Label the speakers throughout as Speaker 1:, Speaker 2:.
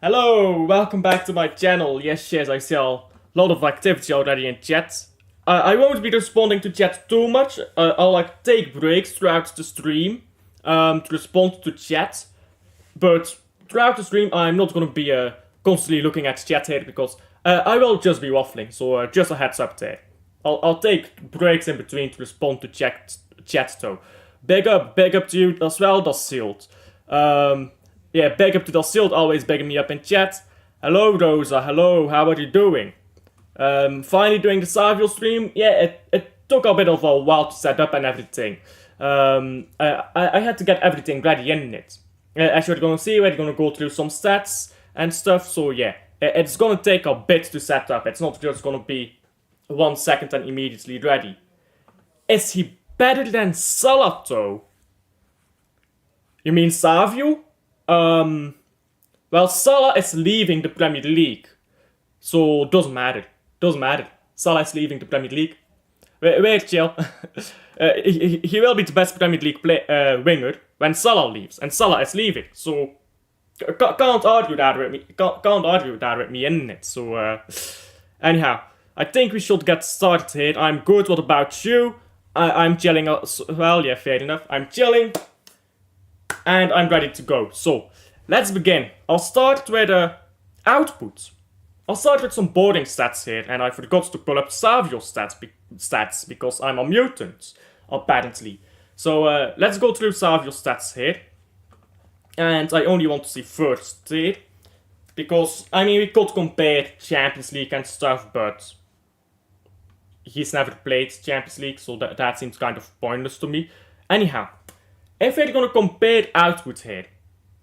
Speaker 1: Hello, welcome back to my channel. Yes, I see a lot of activity already in chat. I won't be responding to chat too much. I'll take breaks throughout the stream to respond to chat. But throughout the stream, I'm not gonna be constantly looking at chat here because I will just be waffling. So just a heads up there. I'll take breaks in between to respond to chat though. Big up to you as well, that's sealed. Yeah, big up to Dalsilt, always begging me up in chat. Hello, Rosa. Hello, how are you doing? Finally doing the SAVIO'S stream. Yeah, it took a bit of a while to set up and everything. I had to get everything ready in it. As you're gonna see, we're gonna go through some stats and stuff. So yeah, it's gonna take a bit to set up. It's not just gonna be 1 second and immediately ready. Is he better than Salah though? You mean Savio? Well, Salah is leaving the Premier League, so doesn't matter. Salah is leaving the Premier League. Wait, chill. He will be the best Premier League winger when Salah leaves, and Salah is leaving. So can't argue that with me. Can't argue that with me, in it. So anyhow, I think we should get started here. I'm good. What about you? I'm chilling. Well, yeah, fair enough. I'm chilling. And I'm ready to go. So, let's begin. I'll start with output. I'll start with some boarding stats here, and I forgot to pull up SAVIO'S stats because I'm a mutant, apparently. So, let's go through SAVIO'S stats here. And I only want to see first here. Because, I mean, we could compare Champions League and stuff, but he's never played Champions League, so that seems kind of pointless to me. Anyhow. If we're gonna compare output here,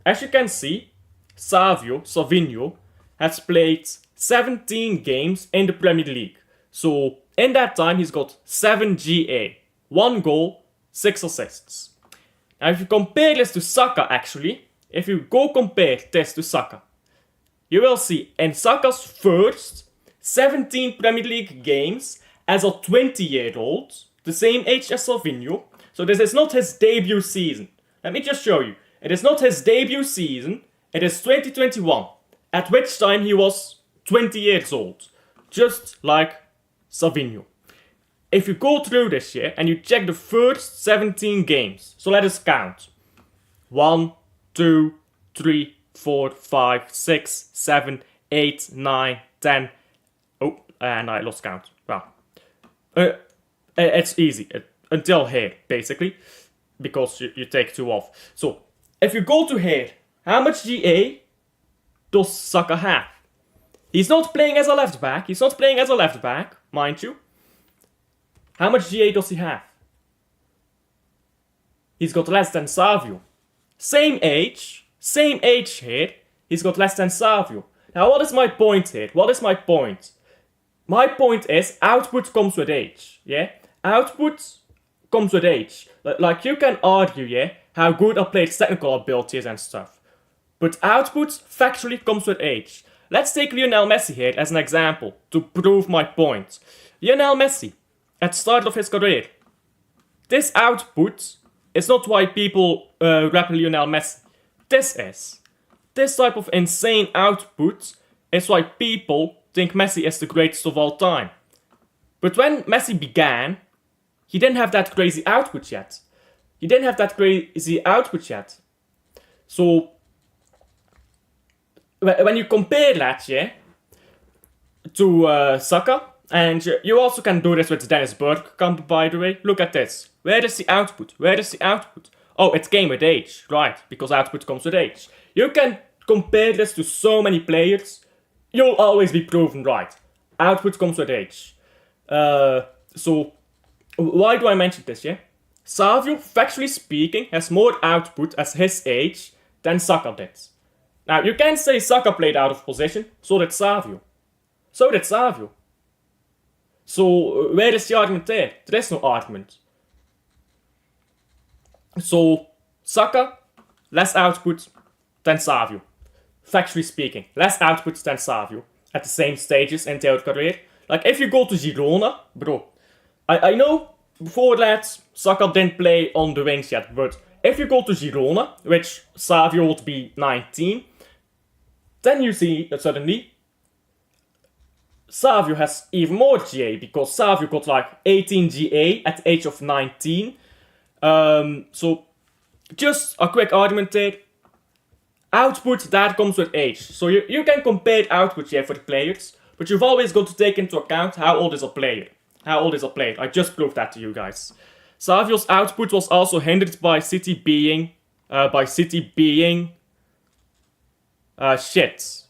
Speaker 1: as you can see, Savinho has played 17 games in the Premier League. So in that time he's got 7 GA, 1 goal, 6 assists. Now if you compare this to Saka actually, if you go compare this to Saka, you will see in Saka's first 17 Premier League games as a 20-year-old, the same age as Savinho. So this is not his debut season. Let me just show you. It is not his debut season. It is 2021. At which time he was 20 years old. Just like Savinho. If you go through this year and you check the first 17 games. So let us count. 1, 2, 3, 4, 5, 6, 7, 8, 9, 10. Oh, and I lost count. Well. It's easy. Until here, basically, because you take 2 off. So, if you go to here, how much GA does Saka have? He's not playing as a left back. Mind you. How much GA does he have? He's got less than Savio. Same age here. He's got less than Savio. Now, what is my point here? My point is, output comes with age, yeah? Output comes with age. Like, you can argue, yeah, how good a player's technical ability is and stuff. But output factually comes with age. Let's take Lionel Messi here as an example to prove my point. Lionel Messi, at the start of his career, this output is not why people rap Lionel Messi. This type of insane output is why people think Messi is the greatest of all time. But when Messi began, he didn't have that crazy output yet. So, when you compare that, yeah, to Saka, and you also can do this with Dennis Bergkamp, by the way. Look at this. Where is the output? Oh, it came with age, right, because output comes with age. You can compare this to so many players, you'll always be proven right. Output comes with age. So, why do I mention this, yeah? Savio, factually speaking, has more output at his age than Saka did. Now, you can say Saka played out of position, so did Savio. So, where is the argument there? There is no argument. So, Saka, less output than Savio. Factually speaking, less output than Savio at the same stages in their career. Like, if you go to Girona, bro, I know before that Saka didn't play on the wings yet, but if you go to Girona, which Savio would be 19, then you see that suddenly Savio has even more GA, because Savio got like 18 GA at the age of 19. So just a quick argument there. Output, that comes with age. So you can compare output for the players, but you've always got to take into account how old is a player. How old is a player? I just proved that to you guys. Savio's output was also hindered by City being shit.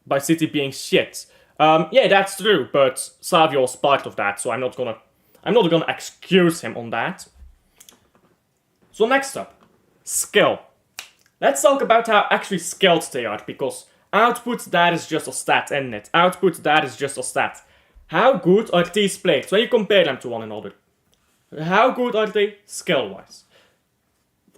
Speaker 1: By City being shit. Yeah, that's true, but Savio was part of that, so I'm not gonna excuse him on that. So next up, skill. Let's talk about how actually skilled they are, because output, that is just a stat, isn't it? Output, that is just a stat. How good are these players when you compare them to one another? How good are they skill-wise?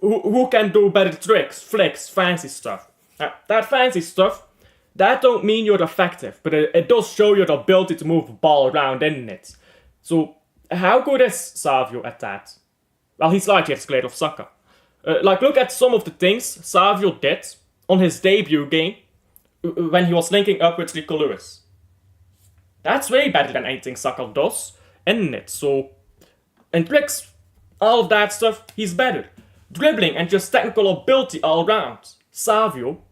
Speaker 1: Who can do better tricks, flicks, fancy stuff? That fancy stuff, that don't mean you're effective, but it does show your ability to move the ball around, isn't it? So, how good is Savio at that? Well, he's like the escalator of SAKA. Like, look at some of the things Savio did on his debut game when he was linking up with Rico Lewis. That's way better than anything SAKA does, isn't it? So, in tricks, all of that stuff, he's better. Dribbling and just technical ability all around, Savio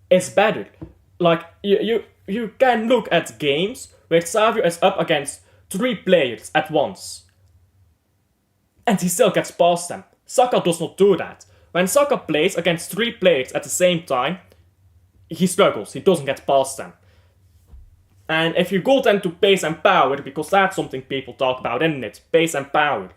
Speaker 1: is better. Like, you can look at games where Savio is up against 3 players at once, and he still gets past them. SAKA does not do that. When SAKA plays against 3 players at the same time, he struggles, he doesn't get past them. And if you go then to pace and power, because that's something people talk about, isn't it? Pace and power.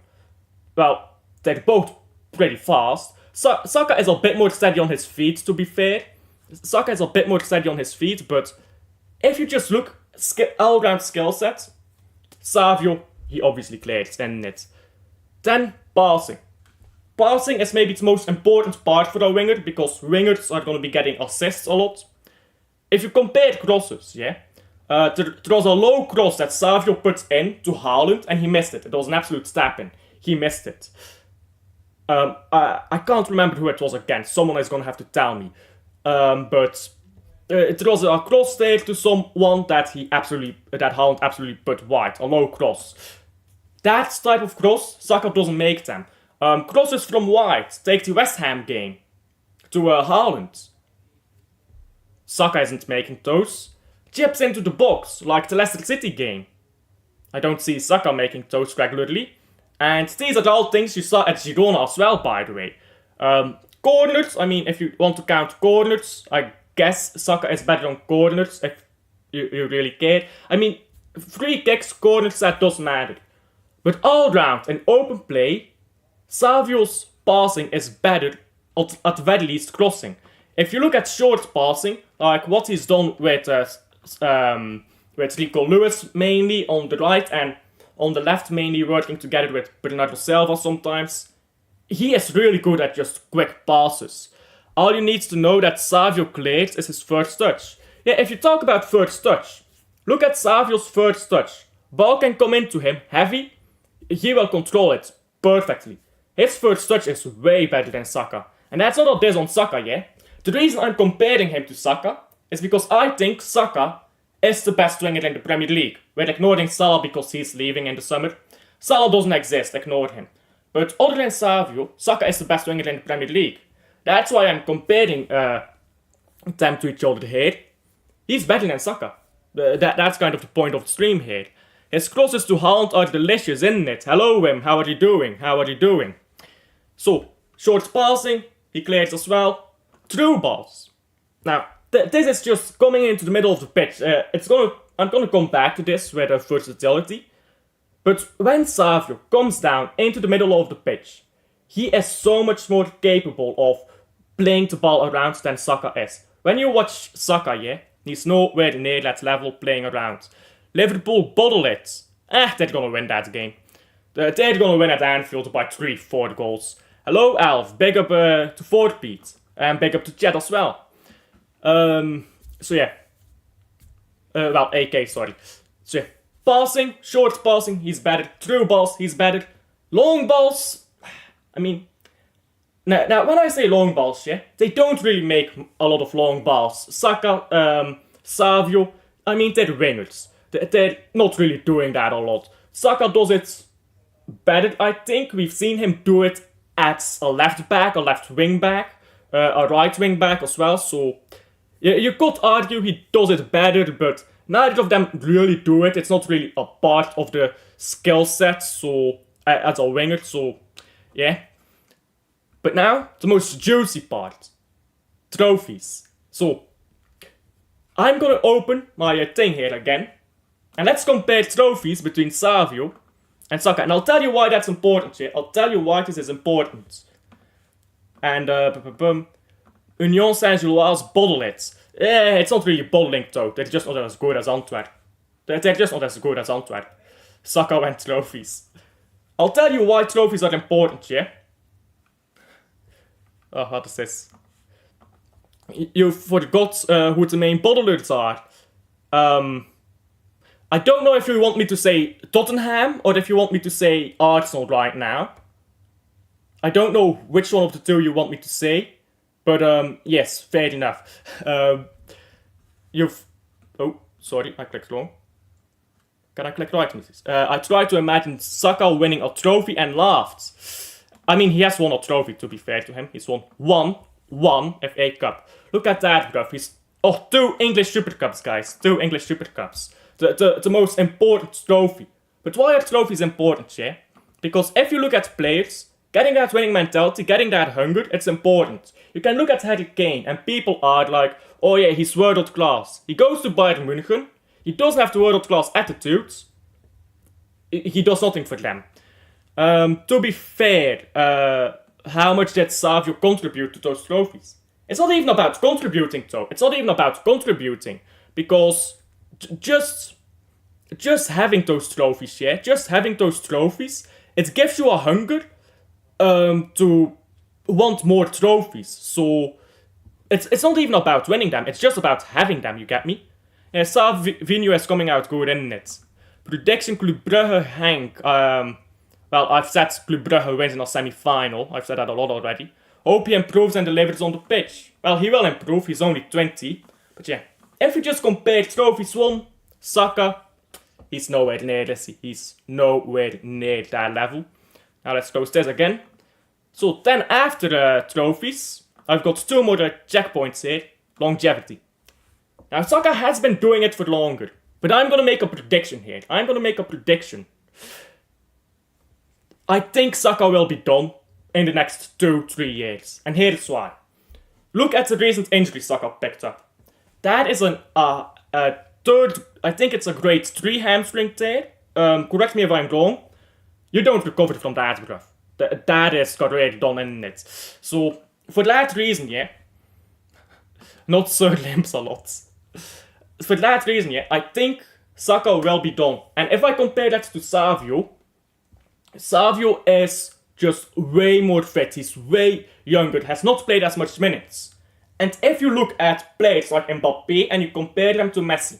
Speaker 1: Well, they're both pretty fast. SAKA is a bit more steady on his feet, to be fair. SAKA is a bit more steady on his feet, but if you just look all-round skill set, Savio, he obviously clears, isn't it? Then, passing. Passing is maybe the most important part for a winger, because wingers are going to be getting assists a lot. If you compare crosses, there was a low cross that Savio put in to Haaland, and he missed it. It was an absolute tap-in. He missed it. I can't remember who it was against. Someone is going to have to tell me. But it was a cross there to someone that Haaland absolutely put wide. A low cross. That type of cross, SAKA doesn't make them. Crosses from wide. Take the West Ham game to Haaland. SAKA isn't making those. Chips into the box, like the Leicester City game. I don't see SAKA making those regularly. And these are all things you saw at Girona as well, by the way. Corners, I mean, if you want to count corners, I guess SAKA is better on corners, if you really care. I mean, free kicks, corners, that doesn't matter. But all round, in open play, Savio's passing is better, at the very least crossing. If you look at short passing, like what he's done with Rico Lewis mainly on the right, and on the left mainly working together with Bernardo Silva sometimes, he is really good at just quick passes. All you need to know that Savio clears is his first touch. Yeah, if you talk about first touch, look at Savio's first touch. Ball can come into him heavy, he will control it perfectly. His first touch is way better than SAKA. And that's not all this on SAKA, yeah? The reason I'm comparing him to SAKA is because I think SAKA is the best winger in the Premier League. We're ignoring Salah because he's leaving in the summer. Salah doesn't exist, ignore him. But other than Savio, SAKA is the best winger in the Premier League. That's why I'm comparing them to each other here. He's better than SAKA. That's kind of the point of the stream here. His crosses to Haaland are delicious, isn't it? Hello, Wim, how are you doing? How are you doing? So, short passing, he clears as well. Through balls. Now, this is just coming into the middle of the pitch. I'm gonna come back to this with versatility. But when Savio comes down into the middle of the pitch, he is so much more capable of playing the ball around than SAKA is. When you watch SAKA, he's nowhere near that level playing around. Liverpool bottle it. They're gonna win that game. They're gonna win at Anfield by 3-4 goals. Hello, Alf. Big up to Fort Pete. And big up to Chat as well. So yeah. Well, AK, sorry. So yeah. Passing, short passing, he's better. Through balls, he's better. Long balls, I mean, Now, when I say long balls, yeah, they don't really make a lot of long balls. Saka, Savio, I mean, they're wingers. They're not really doing that a lot. Saka does it better, I think. We've seen him do it at a left back, a left wing back, a right wing back as well. So you could argue he does it better, but neither of them really do it. It's not really a part of the skill set. So as a winger, so yeah. But now the most juicy part, trophies. So I'm gonna open my thing here again, and let's compare trophies between Savio and Saka. And I'll tell you why that's important here. I'll tell you why this is important. And Union Saint-Gilloise bottle it. It's not really bottling though. They're just not as good as Antwerp. They're just not as good as Antwerp. Saka and trophies. I'll tell you why trophies are important, yeah? Oh, what is this? You forgot who the main bottlers are. I don't know if you want me to say Tottenham or if you want me to say Arsenal right now. I don't know which one of the two you want me to say. But yes, fair enough. Oh, sorry, I clicked wrong. Can I click right, please? I tried to imagine Saka winning a trophy and laughed. I mean, he has won a trophy, to be fair to him. He's won one FA Cup. Look at that, bruv. Two English Super Cups, guys. 2 English Super Cups. The most important trophy. But why are trophies important, yeah? Because if you look at players, getting that winning mentality, getting that hunger, it's important. You can look at Harry Kane and people are like, oh yeah, he's world class. He goes to Bayern München. He doesn't have the world class attitude. He does nothing for them. To be fair, how much did Savio contribute to those trophies? It's not even about contributing though. It's not even about contributing. Because just having those trophies, yeah? Just having those trophies, it gives you a hunger to want more trophies. So it's not even about winning them. It's just about having them, you get me? Yeah, Savio is coming out good in it. Prediction Club Brugge Henk. Well, I've said Club Brugge wins in a semi-final. I've said that a lot already. Hope he improves and delivers on the pitch. Well, he will improve. He's only 20. But yeah, if you just compare trophies won, Saka, he's nowhere near this. He's nowhere near that level. Now let's close this again. So then after trophies, I've got 2 more checkpoints here. Longevity. Now Saka has been doing it for longer. But I'm gonna make a prediction here. I think Saka will be done in the next 2-3 years. And here's why. Look at the recent injury Saka picked up. That is a third, I think it's a grade 3 hamstring tear. Correct me if I'm wrong. You don't recover from that, bruv. That is already done in it. So, for that reason, yeah. Not Sir Limps-a-lot. For that reason, yeah, I think Saka will be done. And if I compare that to Savio is just way more fit. He's way younger, has not played as much minutes. And if you look at players like Mbappé and you compare them to Messi,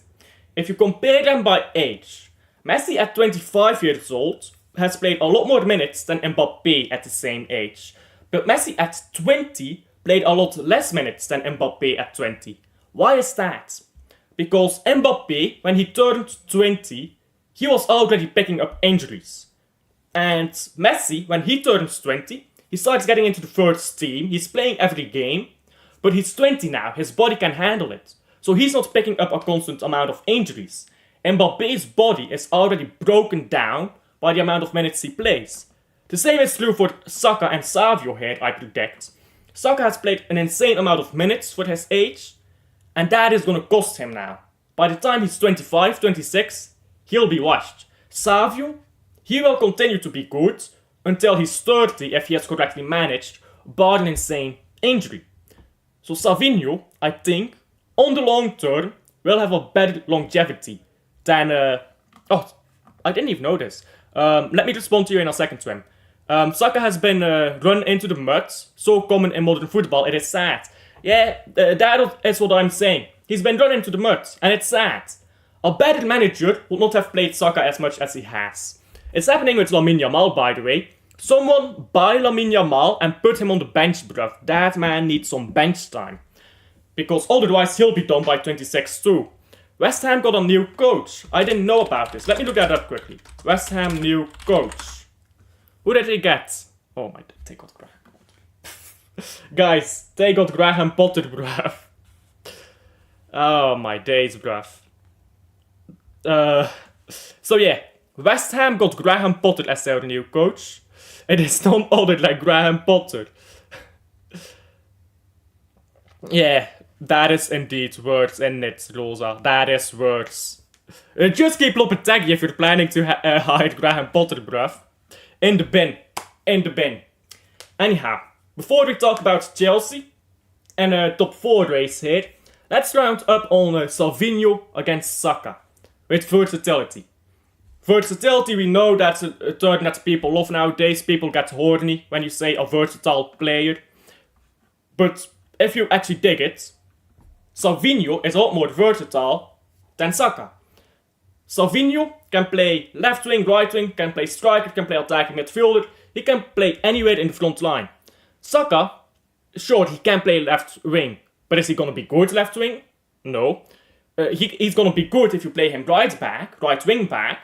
Speaker 1: if you compare them by age, Messi at 25 years old has played a lot more minutes than Mbappé at the same age. But Messi at 20 played a lot less minutes than Mbappé at 20. Why is that? Because Mbappé, when he turned 20, he was already picking up injuries. And Messi, when he turns 20, he starts getting into the first team. He's playing every game. But he's 20 now. His body can handle it. So he's not picking up a constant amount of injuries. Mbappe's body is already broken down by the amount of minutes he plays. The same is true for Saka and Savio here, I predict. Saka has played an insane amount of minutes for his age. And that is going to cost him now. By the time he's 25, 26, he'll be washed. Savio, he will continue to be good until he's 30 if he has correctly managed, bar an insane injury. So Savinho, I think, on the long term, will have a better longevity than... I didn't even know this. Let me respond to you in a second to him. Saka has been run into the mud, so common in modern football, it is sad. Yeah, that is what I'm saying. He's been run into the mud, and it's sad. A better manager would not have played Saka as much as he has. It's happening with Lamine Yamal, by the way. Someone buy Lamine Yamal and put him on the bench, bruv. That man needs some bench time. Because otherwise he'll be done by 26 too. West Ham got a new coach. I didn't know about this. Let me look that up quickly. West Ham new coach. Who did they get? Oh my, they got Graham Potter. Guys, they got Graham Potter, bruv. Oh my days, bruv. So yeah, West Ham got Graham Potter as their new coach. It is none other than Graham Potter. Yeah, that is indeed worse, isn't it, Rosa? That is worse. Just keep Lopetegui if you're planning to hire Graham Potter, bruv. In the bin. In the bin. Anyhow, before we talk about Chelsea and a top 4 race here, let's round up on Savinho against Saka with versatility. Versatility, we know that's a term that people love nowadays. People get horny when you say a versatile player. But if you actually dig it, Savinho is a lot more versatile than Saka. Savinho can play left wing, right wing, can play striker, can play attacking midfielder. He can play anywhere in the front line. Saka, sure, he can play left wing. But is he gonna be good left wing? No. He's gonna be good if you play him right back, right wing back,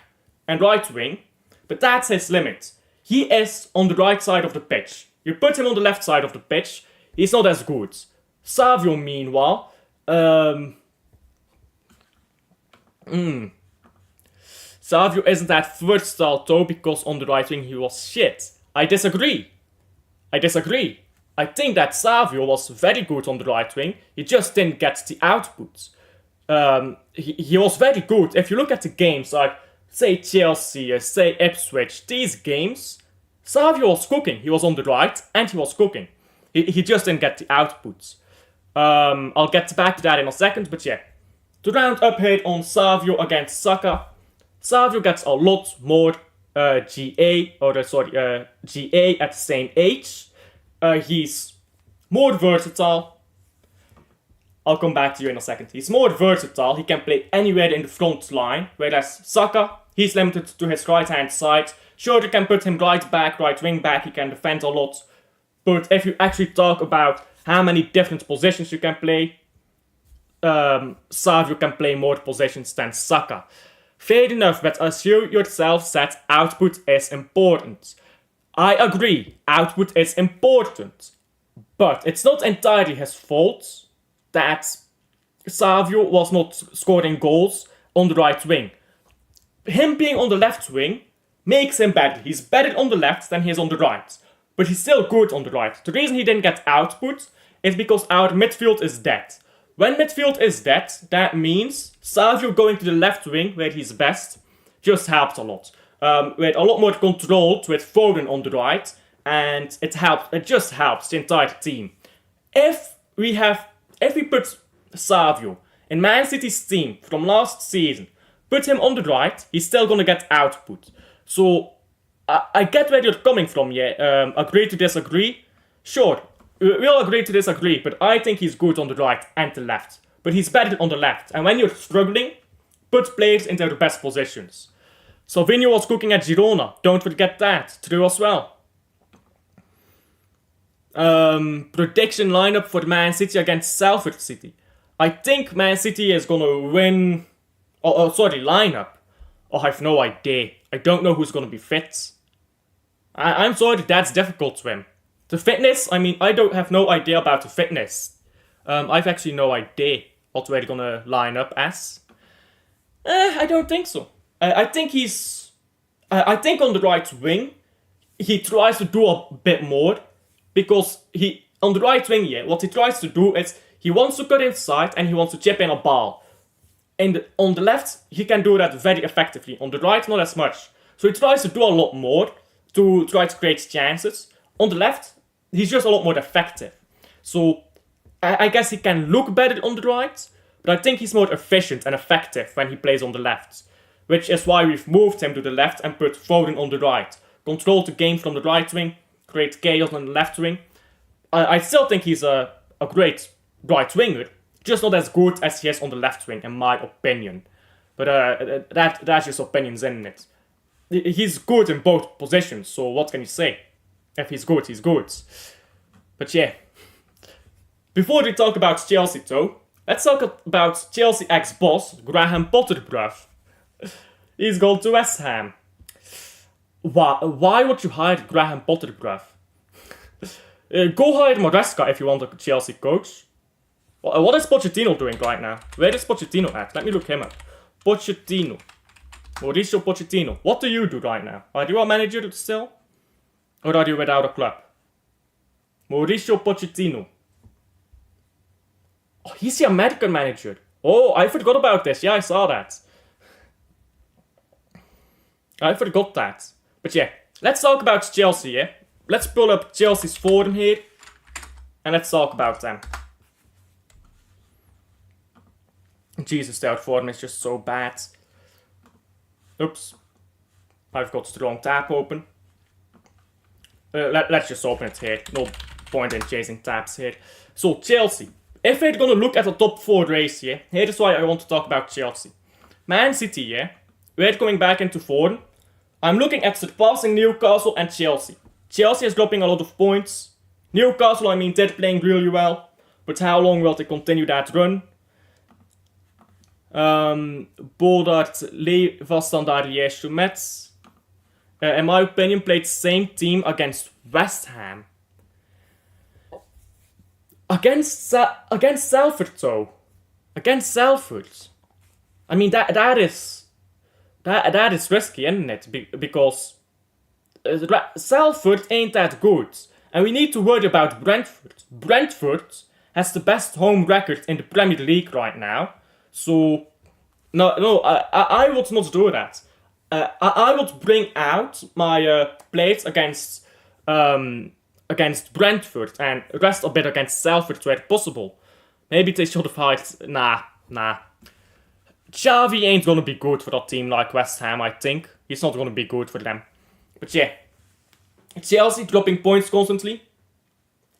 Speaker 1: and right wing. But that's his limit. He is on the right side of the pitch. You put him on the left side of the pitch, he's not as good. Savio, meanwhile, Savio isn't that versatile though, because on the right wing he was shit. I disagree. I think that Savio was very good on the right wing, he just didn't get the output. He was very good. If you look at the games like, say Chelsea, say Ipswich, these games, Savio was cooking. He was on the right and he was cooking. He just didn't get the outputs. I'll get back to that in a second, but yeah. To round up here on Savio against Saka, Savio gets a lot more GA at the same age. He's more versatile. I'll come back to you in a second. He's more versatile. He can play anywhere in the front line, whereas Saka, he's limited to his right-hand side. Sure, you can put him right back, right wing back. He can defend a lot. But if you actually talk about how many different positions you can play, Savio can play more positions than Saka. Fair enough, but as you yourself said, output is important. I agree, output is important. But it's not entirely his fault that Savio was not scoring goals on the right wing. Him being on the left wing makes him better. He's better on the left than he is on the right. But he's still good on the right. The reason he didn't get output is because our midfield is dead. When midfield is dead, that means Savio going to the left wing, where he's best, just helps a lot. With a lot more control with Foden on the right, and it just helps the entire team. If we put Savio in Man City's team from last season, put him on the right, he's still gonna get output. So I get where you're coming from, yeah. Agree to disagree? Sure, we'll agree to disagree, but I think he's good on the right and the left. But he's better on the left, and when you're struggling, put players into their best positions. Savinho was cooking at Girona, don't forget that, true as well. Prediction lineup for Man City against Salford City. I think Man City is gonna win. Lineup. Oh, I have no idea. I don't know who's gonna be fit. I'm sorry, that's difficult to him. The fitness, I mean, I don't have no idea about the fitness. I've actually no idea what we're gonna line up as. I don't think so. I think on the right wing, he tries to do a bit more. Because on the right wing, yeah, what he tries to do is he wants to cut inside and he wants to chip in a ball. On the left, he can do that very effectively. On the right, not as much. So he tries to do a lot more to try to create chances. On the left, he's just a lot more effective. So I guess he can look better on the right, but I think he's more efficient and effective when he plays on the left. Which is why we've moved him to the left and put Foden on the right. Control the game from the right wing. Create chaos on the left wing. I still think he's a great right winger, just not as good as he is on the left wing, in my opinion. But that's just opinions, isn't it? he's good in both positions, so what can you say? If he's good, he's good. But yeah. Before we talk about Chelsea though, let's talk about Chelsea ex-boss, Graham Potter, bruv. He's gone to West Ham. Why would you hire Graham Potter, bruv? Go hire Maresca if you want a Chelsea coach. What is Pochettino doing right now? Where is Pochettino at? Let me look him up. Pochettino. Mauricio Pochettino. What do you do right now? Are you a manager still? Or are you without a club? Mauricio Pochettino. Oh, he's the American manager. Oh, I forgot about this. Yeah, I saw that. I forgot that. But yeah, let's talk about Chelsea, yeah? Let's pull up Chelsea's forum here. And let's talk about them. Jesus, their forum is just so bad. Oops. I've got the wrong tab open. Let's just open it here. No point in chasing tabs here. So, Chelsea. If we're gonna look at the top 4 race here, here is why I want to talk about Chelsea. Man City, yeah? We're coming back into form. I'm looking at surpassing Newcastle and Chelsea. Chelsea is dropping a lot of points. Newcastle, I mean, they're playing really well. But how long will they continue that run? Bodart was dan daar juist met. In my opinion, played the same team against West Ham. Against Salford though. Against Salford. I mean that is risky, isn't it? Because Salford ain't that good. And we need to worry about Brentford. Brentford has the best home record in the Premier League right now. So, no, I would not do that. I would bring out my plays against Brentford and rest a bit against Salford where possible. Maybe they should have hired... Nah. Xavi ain't gonna be good for a team like West Ham, I think. He's not gonna be good for them. But yeah. Chelsea dropping points constantly.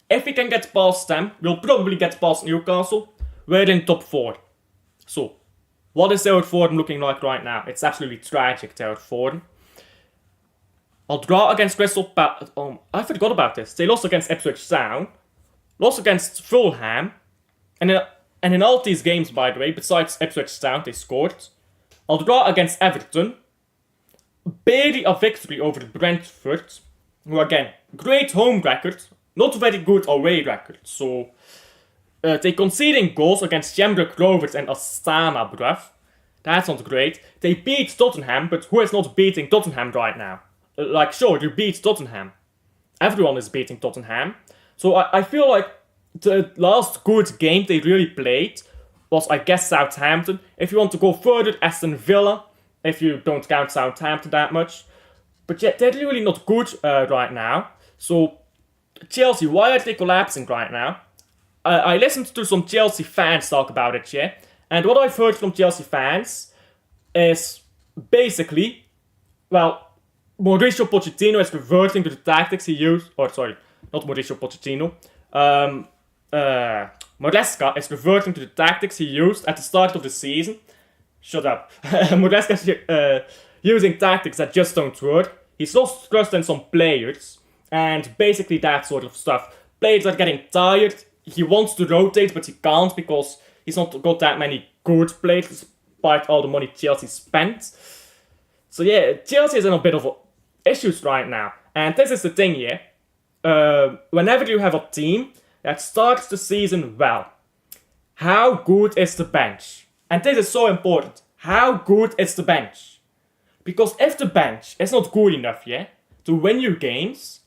Speaker 1: If we can get past them, we'll probably get past Newcastle. We're in top 4. So, what is their form looking like right now? It's absolutely tragic, their form. I'll draw against Crystal Palace. I forgot about this. They lost against Ipswich Town. Lost against Fulham. And in all these games, by the way, besides Ipswich Town, they scored. I'll draw against Everton. Barely a victory over Brentford. Who again, great home record. Not very good away record. So, they conceding goals against Shamrock Rovers and Astana, bruv. That's not great. They beat Tottenham, but who is not beating Tottenham right now? Like, sure, you beat Tottenham. Everyone is beating Tottenham. So I feel like the last good game they really played was, I guess, Southampton. If you want to go further, Aston Villa. If you don't count Southampton that much. But yeah, they're really not good right now. So, Chelsea, why are they collapsing right now? I listened to some Chelsea fans talk about it, yeah. And what I've heard from Chelsea fans is basically, well, Mauricio Pochettino is reverting to the tactics he used. Or sorry, not Mauricio Pochettino. Maresca is reverting to the tactics he used at the start of the season. Shut up. Maresca is using tactics that just don't work. He's lost trust in some players. And basically that sort of stuff. Players are getting tired. He wants to rotate, but he can't because he's not got that many good players despite all the money Chelsea spent. So yeah, Chelsea is in a bit of issues right now. And this is the thing here. Whenever you have a team that starts the season well, how good is the bench? And this is so important. How good is the bench? Because if the bench is not good enough, yeah, to win your games,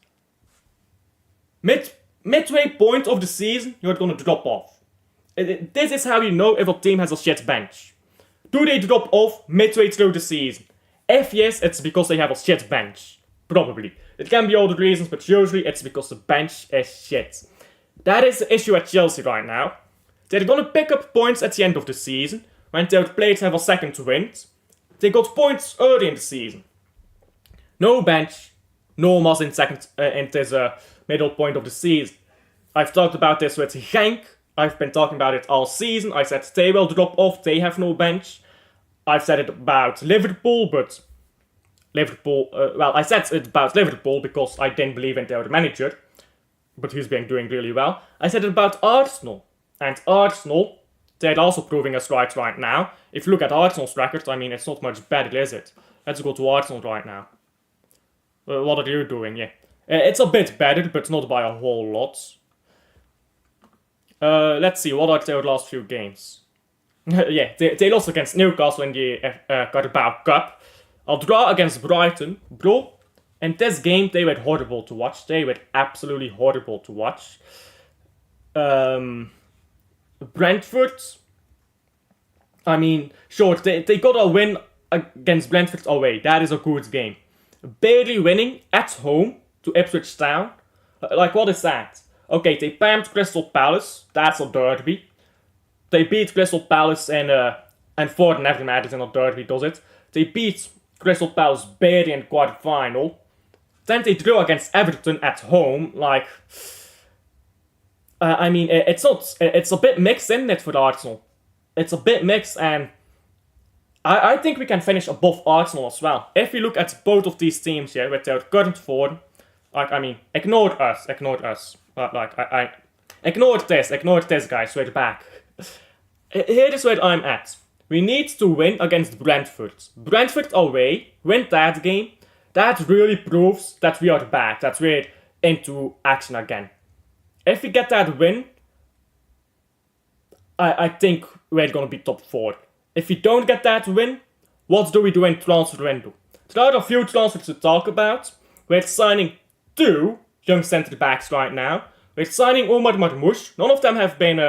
Speaker 1: midway point of the season, you're gonna drop off. This is how you know if a team has a shit bench. Do they drop off midway through the season? If yes, it's because they have a shit bench. Probably. It can be all the reasons, but usually it's because the bench is shit. That is the issue at Chelsea right now. They're gonna pick up points at the end of the season, when their players have a second wind. They got points early in the season. No bench, no Mas in this middle point of the season. I've talked about this with Genk. I've been talking about it all season. I said they will drop off, they have no bench. I've said it about Liverpool, but Liverpool, well, I said it about Liverpool because I didn't believe in their manager, but he's been doing really well. I said it about Arsenal, and Arsenal, they're also proving us right now. If you look at Arsenal's record, I mean, it's not much better, is it? Let's go to Arsenal right now. What are you doing? Yeah. It's a bit better, but not by a whole lot. Let's see, what are their last few games? Yeah, they lost against Newcastle in the Carabao Cup. A draw against Brighton. Bro, in this game, they were horrible to watch. They were absolutely horrible to watch. Brentford. I mean, sure, they got a win against Brentford away. That is a good game. Barely winning at home to Ipswich Town. Like, what is that? Okay, they pammed Crystal Palace. That's a derby. They beat Crystal Palace and Ford never matters in a derby, does it? They beat Crystal Palace barely in quarter-final. Then they drew against Everton at home. Like, I mean, it's a bit mixed, isn't it, for Arsenal? It's a bit mixed, and I think we can finish above Arsenal as well. If we look at both of these teams here with their current form, like, I mean, ignore us. I ignored this, guys, we're back. Here is where I'm at. We need to win against Brentford. Brentford away, win that game. That really proves that we are back, that we're into action again. If we get that win, I think we're gonna be top 4. If we don't get that win, what do we do in transfer window? There are a few transfers to talk about. We're signing 2 young centre backs right now. We're signing Omar Marmoush. None of them have been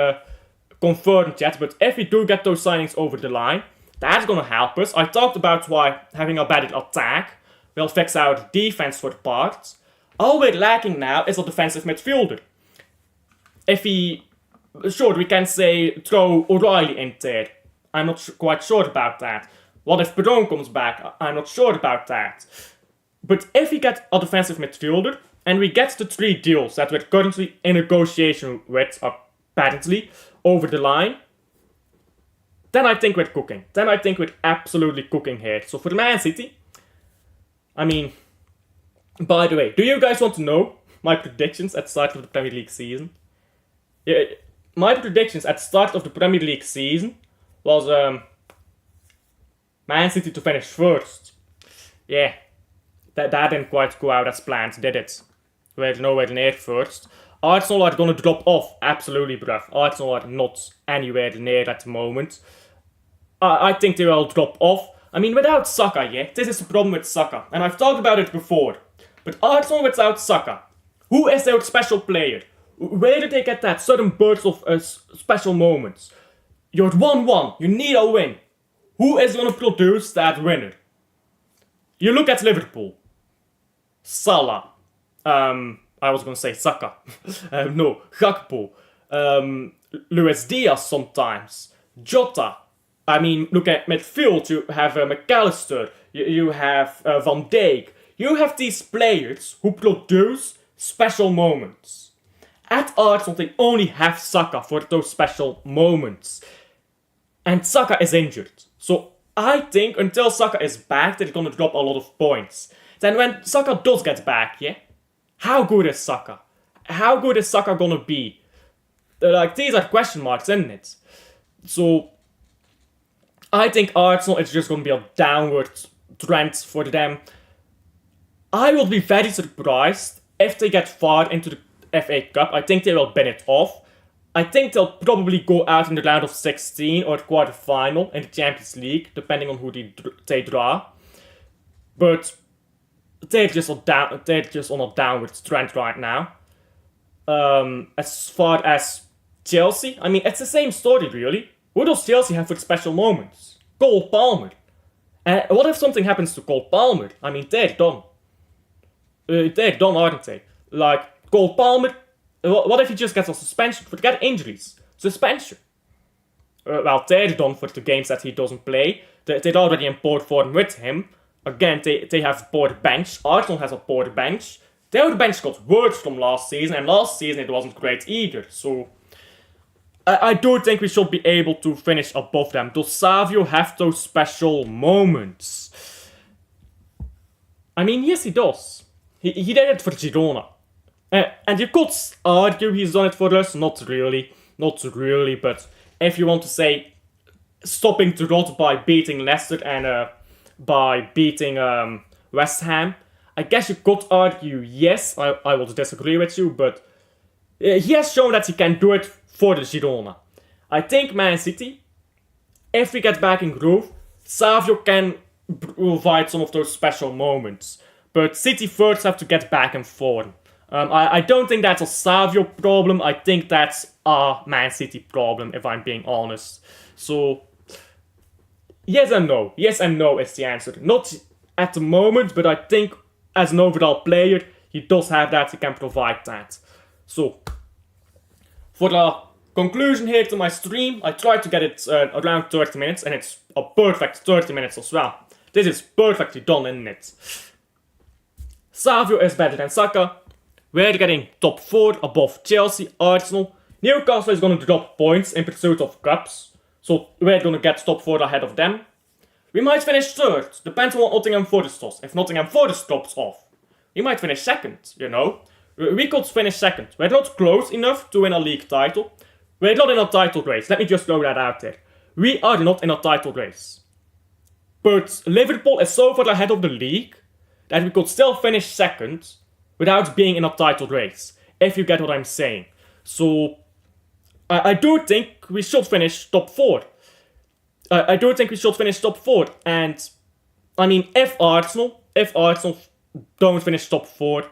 Speaker 1: confirmed yet, but if we do get those signings over the line, that's gonna help us. I talked about why having a better attack will fix our defense for parts. All we're lacking now is a defensive midfielder. If we can say throw O'Reilly in there. I'm not quite sure about that. What if Perron comes back? I'm not sure about that. But if we get a defensive midfielder, and we get the 3 deals that we're currently in negotiation with, apparently, over the line, then I think we're cooking. Then I think we're absolutely cooking here. So for Man City, I mean, by the way, do you guys want to know my predictions at the start of the Premier League season? Yeah, my predictions at the start of the Premier League season was Man City to finish first. Yeah, that didn't quite go out as planned, did it? We're nowhere near first. Arsenal are gonna drop off, absolutely, bruv. Arsenal are not anywhere near at the moment. I think they will drop off. I mean, without Saka, yeah, this is the problem with Saka, and I've talked about it before. But Arsenal without Saka, who is their special player? Where did they get that sudden burst of special moments? You're 1-1, you need a win. Who is gonna produce that winner? You look at Liverpool. Salah. I was gonna say Saka. No, Gakpo. Luis Diaz sometimes. Jota. I mean, look at midfield. You have McAllister. You have Van Dijk. You have these players who produce special moments. At Arsenal, they only have Saka for those special moments. And Saka is injured. So I think until Saka is back, they're gonna drop a lot of points. Then when Saka does get back, yeah? How good is Saka? How good is Saka gonna be? Like, these are question marks, isn't it? So I think Arsenal is just gonna be a downward trend for them. I will be very surprised if they get far into the FA Cup. I think they will win it off. I think they'll probably go out in the round of 16 or quarter-final in the Champions League, depending on who they draw. But they're just on a downward trend right now. As far as Chelsea, I mean, it's the same story, really. Who does Chelsea have for special moments? Cole Palmer. What if something happens to Cole Palmer? I mean, they're done. They're done, aren't they? Like, Cole Palmer, what if he just gets a suspension? Forget injuries. Suspension. Well, they're done for the games that he doesn't play. They're already in poor form with him. Again, they have poor bench. Arsenal has a poor bench. Their bench got worse from last season, and last season it wasn't great either. So I do think we should be able to finish above them. Does Savio have those special moments? I mean, yes, he does. He did it for Girona. And you could argue he's done it for us. Not really, but if you want to say stopping the rot by beating Leicester and by beating West Ham, I guess you could argue yes. I will disagree with you, but he has shown that he can do it for the Girona. I think Man City, if we get back in groove, Savio can provide some of those special moments. But City first have to get back in form. I don't think that's a Savio problem. I think that's a Man City problem, if I'm being honest. So, yes and no. Yes and no is the answer. Not at the moment, but I think as an overall player, he does have that, he can provide that. So, for the conclusion here to my stream, I tried to get it around 30 minutes, and it's a perfect 30 minutes as well. This is perfectly done, isn't it? Savio is better than Saka. We're getting top 4 above Chelsea, Arsenal. Newcastle is going to drop points in pursuit of cups, so we're going to get top 4 ahead of them. We might finish 3rd, depends on what Nottingham Forest does. If Nottingham Forest drops off, we might finish 2nd, you know. We could finish 2nd. We're not close enough to win a league title. We're not in a title race, let me just throw that out there. We are not in a title race. But Liverpool is so far ahead of the league that we could still finish 2nd without being in a title race, if you get what I'm saying. So, I do think we should finish top 4. I do think we should finish top 4, and I mean, if Arsenal don't finish top 4,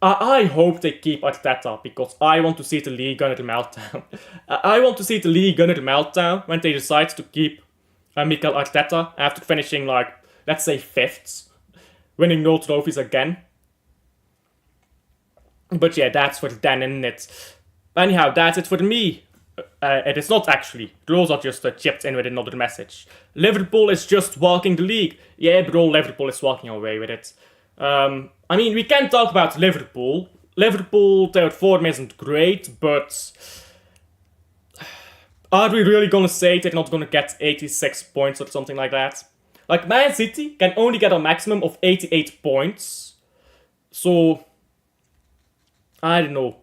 Speaker 1: I hope they keep Arteta, because I want to see the league under the meltdown. I want to see the league under the meltdown when they decide to keep Mikel Arteta after finishing, like, let's say 5th, winning no trophies again. But yeah, that's for then, isn't it? Anyhow, that's it for me. It is not actually. The rules are just chipped in with another message. Liverpool is just walking the league. Yeah, bro, Liverpool is walking away with it. I mean, we can talk about Liverpool. Liverpool, their form isn't great, but are we really gonna say they're not gonna get 86 points or something like that? Like, Man City can only get a maximum of 88 points. So, I don't know.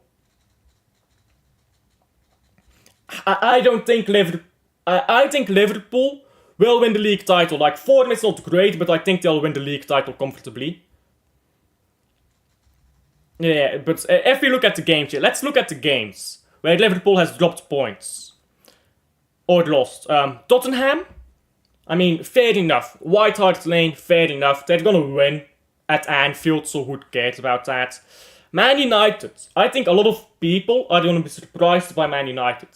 Speaker 1: I don't think Liverpool... I think Liverpool will win the league title. Like, form is not great, but I think they'll win the league title comfortably. Yeah, but if we look at the games here, let's look at the games where Liverpool has dropped points. Or lost. Tottenham? I mean, fair enough. White Hart Lane, fair enough. They're gonna win at Anfield, so who cares about that? Man United. I think a lot of people are gonna be surprised by Man United.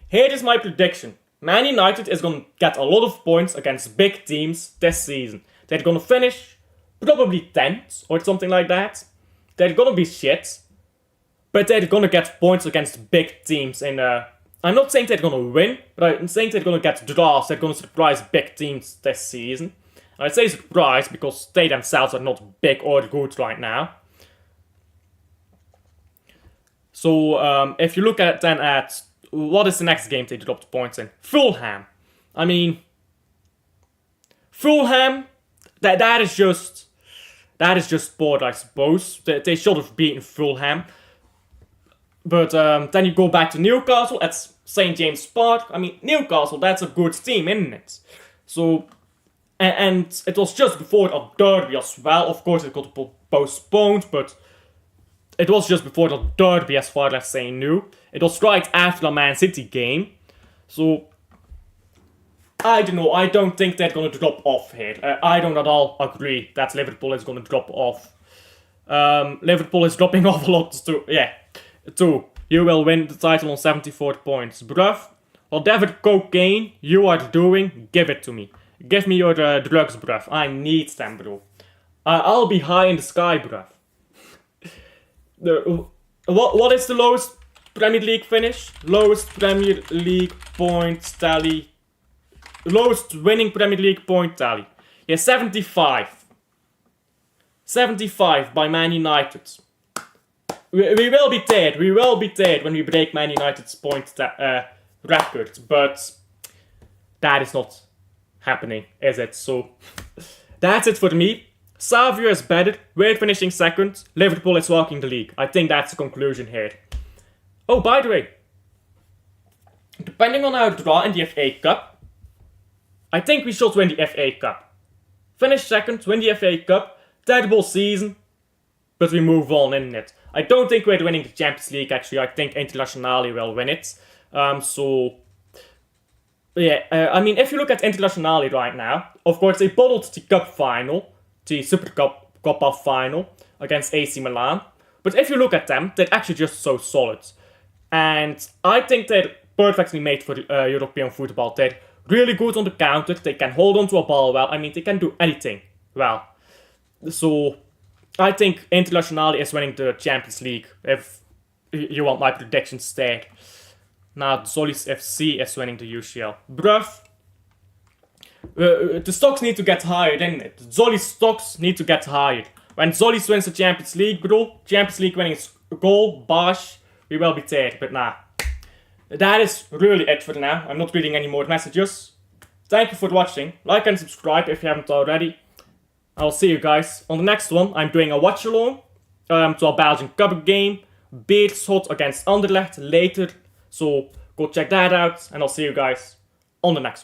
Speaker 1: Here is my prediction. Man United is gonna get a lot of points against big teams this season. They're gonna finish probably 10th or something like that. They're gonna be shit, but they're gonna get points against big teams. And I'm not saying they're gonna win, but I'm saying they're gonna get draws. They're gonna surprise big teams this season. I say surprise because they themselves are not big or good right now. So if you look at then at what is the next game they dropped points in? Fulham. I mean, Fulham. That is just sport, I suppose. They should have beaten Fulham. But then you go back to Newcastle at St. James Park. I mean, Newcastle, that's a good team, isn't it? So, and it was just before a derby as well. Of course, it got postponed, but it was just before the derby as far as I knew. It was right after the Man City game. So, I don't know. I don't think they're going to drop off here. I don't at all agree that Liverpool is going to drop off. Liverpool is dropping off a lot too. Yeah. 2. You will win the title on 74 points. Bruv, whatever cocaine you are doing, give it to me. Give me your drugs, bruv. I need them, bro. I'll be high in the sky, bruv. What is the lowest Premier League finish? Lowest Premier League point tally. Lowest winning Premier League point tally. Yeah, 75. 75 by Man United. We will be dead. We will be dead when we break Man United's point record. But that is not happening, is it? So, that's it for me. Savio is better, we're finishing second, Liverpool is walking the league. I think that's the conclusion here. Oh, by the way, depending on our draw in the FA Cup, I think we should win the FA Cup. Finish second, win the FA Cup, terrible season, but we move on in it. I don't think we're winning the Champions League actually, I think Internazionale will win it. I mean, if you look at Internazionale right now, of course they bottled the cup final, the Super Coppa final against AC Milan. But if you look at them, they're actually just so solid. And I think they're perfectly made for European football. They're really good on the counter, they can hold on to a ball well, I mean, they can do anything well. So, I think Internazionale is winning the Champions League, if you want my predictions there. Now, Zollis FC is winning the UCL. Bruv, the stocks need to get higher, didn't it? Zollis stocks need to get higher. When Zollis wins the Champions League, bro, Champions League winning is goal, bash, we will be there, but nah. That is really it for now. I'm not reading any more messages. Thank you for watching. Like and subscribe if you haven't already. I'll see you guys on the next one. I'm doing a watch along to a Belgian Cup game. Beerschot against Anderlecht later. So go check that out and I'll see you guys on the next one.